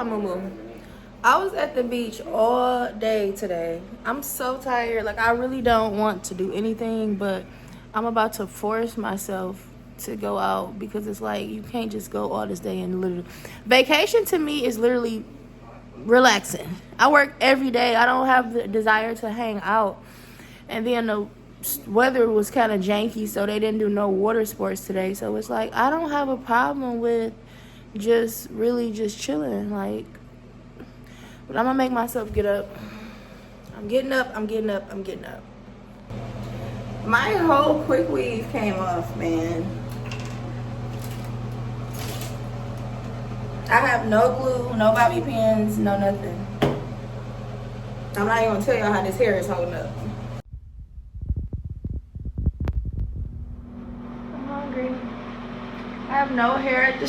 my moo. I was at the beach all day today. I'm so tired. Like, I really don't want to do anything, but I'm about to force myself to go out because it's like you can't just go all this day and literally. Vacation to me is literally relaxing. I work every day. I don't have the desire to hang out. And then the weather was kind of janky, so they didn't do no water sports today. So it's like I don't have a problem with just really just chilling. Like, but I'm gonna make myself get up. I'm getting up. My whole quick weave came off, man. I have no glue, no bobby pins, no nothing. I'm not even gonna tell y'all how this hair is holding up. I'm hungry. I have no hair at the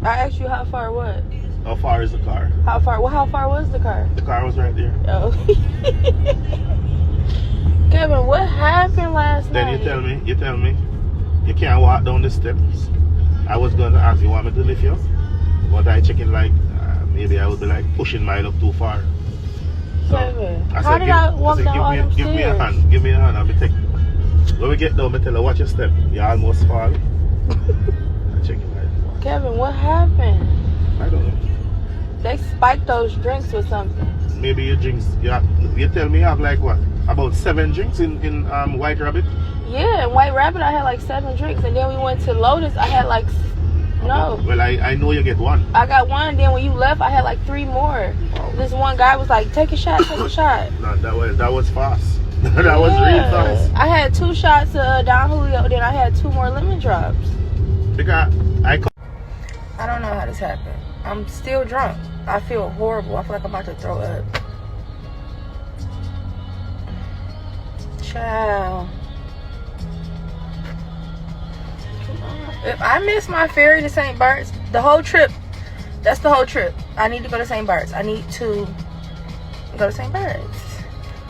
I asked you how far what? How far is the car? How far? Well, how far was the car? The car was right there. Oh. Kevin, what happened last night? Then you tell me, you can't walk down the steps. I was going to ask you, want me to lift you? But I checking like, maybe I would be like pushing my luck too far. So Kevin, how did I walk down all them stairs? Give me a hand. Give me a hand. I'll be taking. When we get down, I tell her, watch your step. You almost fall. I check it like. Kevin, what happened? I don't know. They spiked those drinks with something. Maybe your drinks. You tell me you have like what? About 7 drinks in White Rabbit? Yeah, in White Rabbit I had like 7 drinks, and then we went to Lotus. I had like no. Well, I know you get 1. I got 1, and then when you left, I had like 3 more. Wow. This one guy was like, "Take a shot, take a shot." No, that was fast. That was really fast. I had 2 shots of Don Julio, then I had 2 more lemon drops. Because I don't know how this happened. I'm still drunk. I feel horrible. I feel like I'm about to throw up. Child. If I miss my ferry to Saint Barts, the whole trip, that's the whole trip. I need to go to Saint Barts. I need to go to Saint Barts.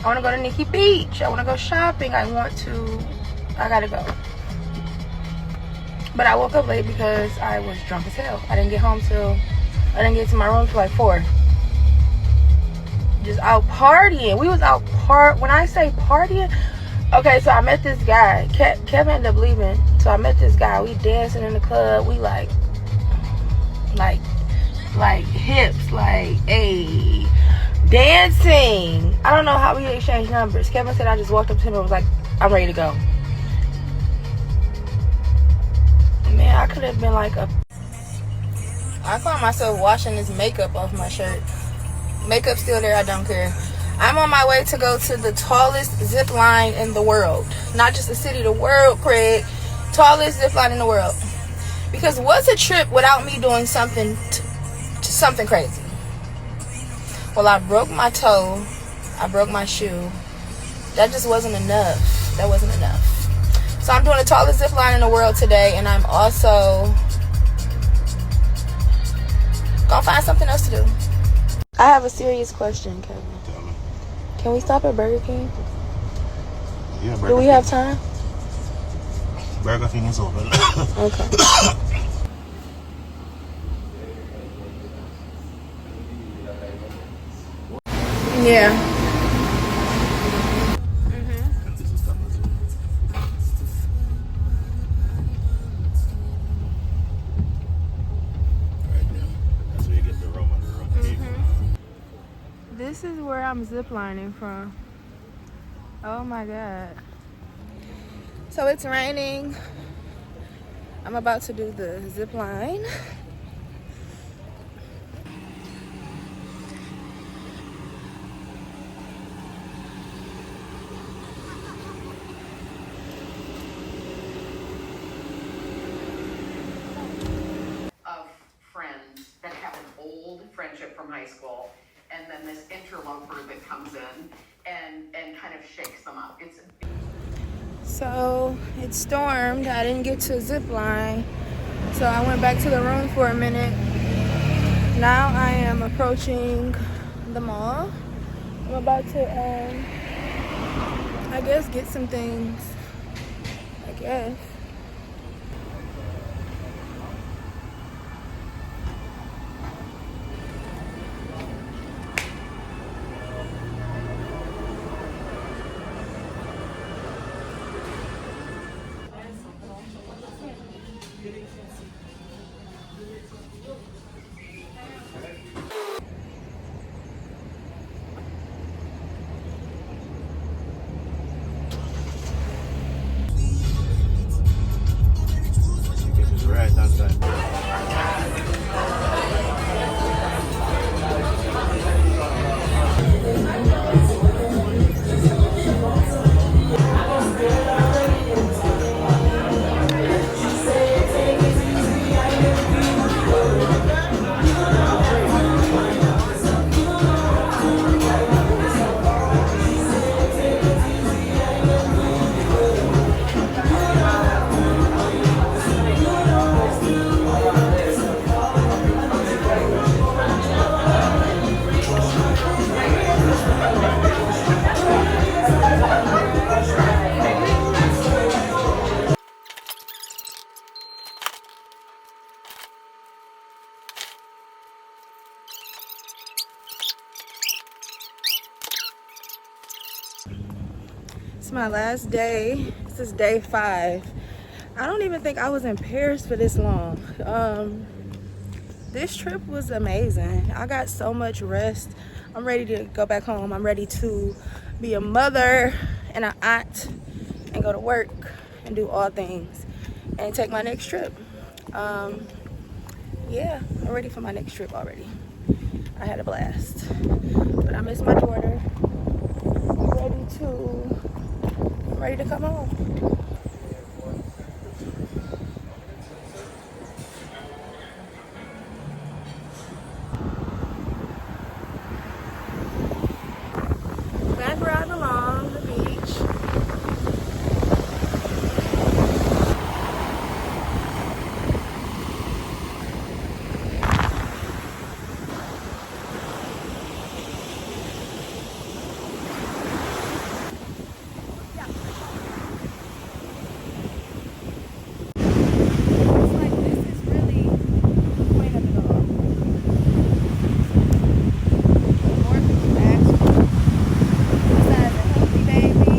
I want to go to Nikki Beach. I want to go shopping. I gotta go. But I woke up late because I was drunk as hell. I didn't get to my room till like 4. Just out partying. We was out when I say partying, okay, so I met this guy. Kevin ended up leaving. So I met this guy. We dancing in the club. We like hips, like, hey, dancing. I don't know how we exchanged numbers. Kevin said I just walked up to him and was like, I'm ready to go. Man, I could have been like I found myself washing this makeup off my shirt. Makeup still there, I don't care. I'm on my way to go to the tallest zip line in the world. Not just the city, the world, Craig. Tallest zip line in the world. Because what's a trip without me doing something something crazy? Well, I broke my toe. I broke my shoe. That just wasn't enough. That wasn't enough. So I'm doing the tallest zip line in the world today, and I'm also gonna find something else to do. I have a serious question, Kevin. Can we stop at Burger King? Yeah, do we have time? Burger King is open. Okay. Yeah. This is where I'm ziplining from. Oh my God. So it's raining. I'm about to do the zip line. Of friends that have an old friendship from high school, and then this interloper that comes in and kind of shakes them up. So it stormed. I didn't get to zip line. So I went back to the room for a minute. Now I am approaching the mall. I'm about to, I guess, get some things. I guess. Right hand side. It's my last day. This is day 5. I don't even think I was in Paris for this long. This trip was amazing. I got so much rest. I'm ready to go back home. I'm ready to be a mother and an aunt and go to work and do all things and take my next trip. Yeah, I'm ready for my next trip already. I had a blast. But I miss my daughter. I'm ready to come home. Back riding along the beach. It's like this is really the point of it all. More people ask for besides a healthy baby.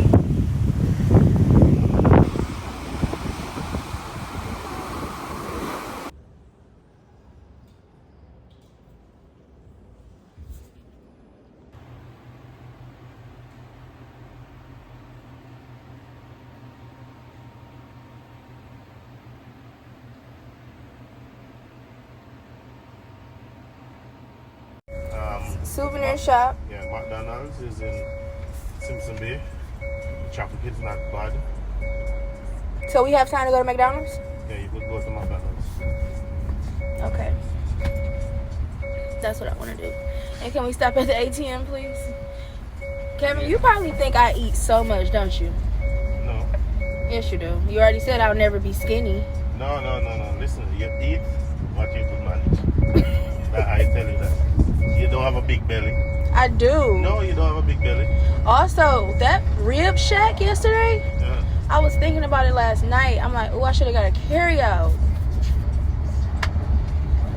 Souvenir shop. Yeah, McDonald's is in Simpson Bay. Traffic is not bad. So we have time to go to McDonald's? Yeah, you could go to McDonald's. Okay. That's what I want to do. And can we stop at the ATM, please? Kevin, you probably think I eat so much, don't you? No. Yes, you do. You already said I'll never be skinny. No. Listen, you eat what you could manage. I tell you that. You don't have a big belly. I do. No, you don't have a big belly. Also, that rib shack yesterday, Yeah. I was thinking about it last night. I'm like, oh, I should have got a carry out.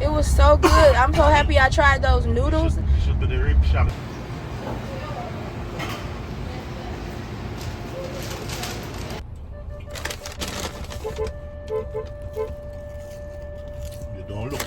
It was so good. I'm so happy I tried those noodles. Should be the rib shop. You don't look.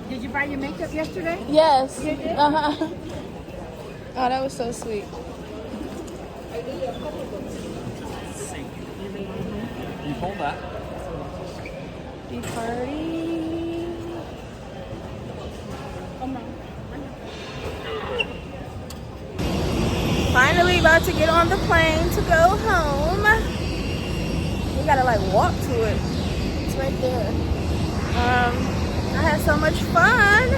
Did you buy your makeup yesterday? Yes. You did? Uh-huh. Oh, that was so sweet. hold that. The party. Finally about to get on the plane to go home. We gotta like walk to it. It's right there. I had so much fun.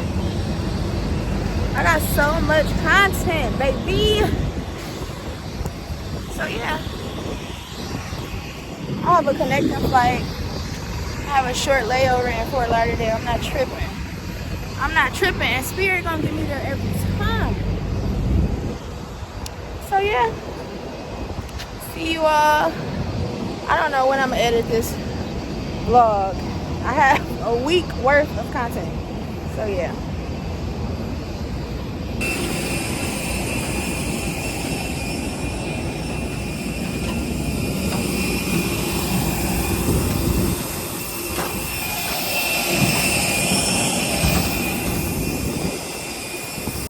I got so much content, baby. So yeah. I have a connecting flight. I have a short layover in Fort Lauderdale. I'm not tripping. I'm not tripping. And Spirit gonna get me there every time. So yeah. See you all. I don't know when I'm gonna edit this vlog. I have a week worth of content. So yeah.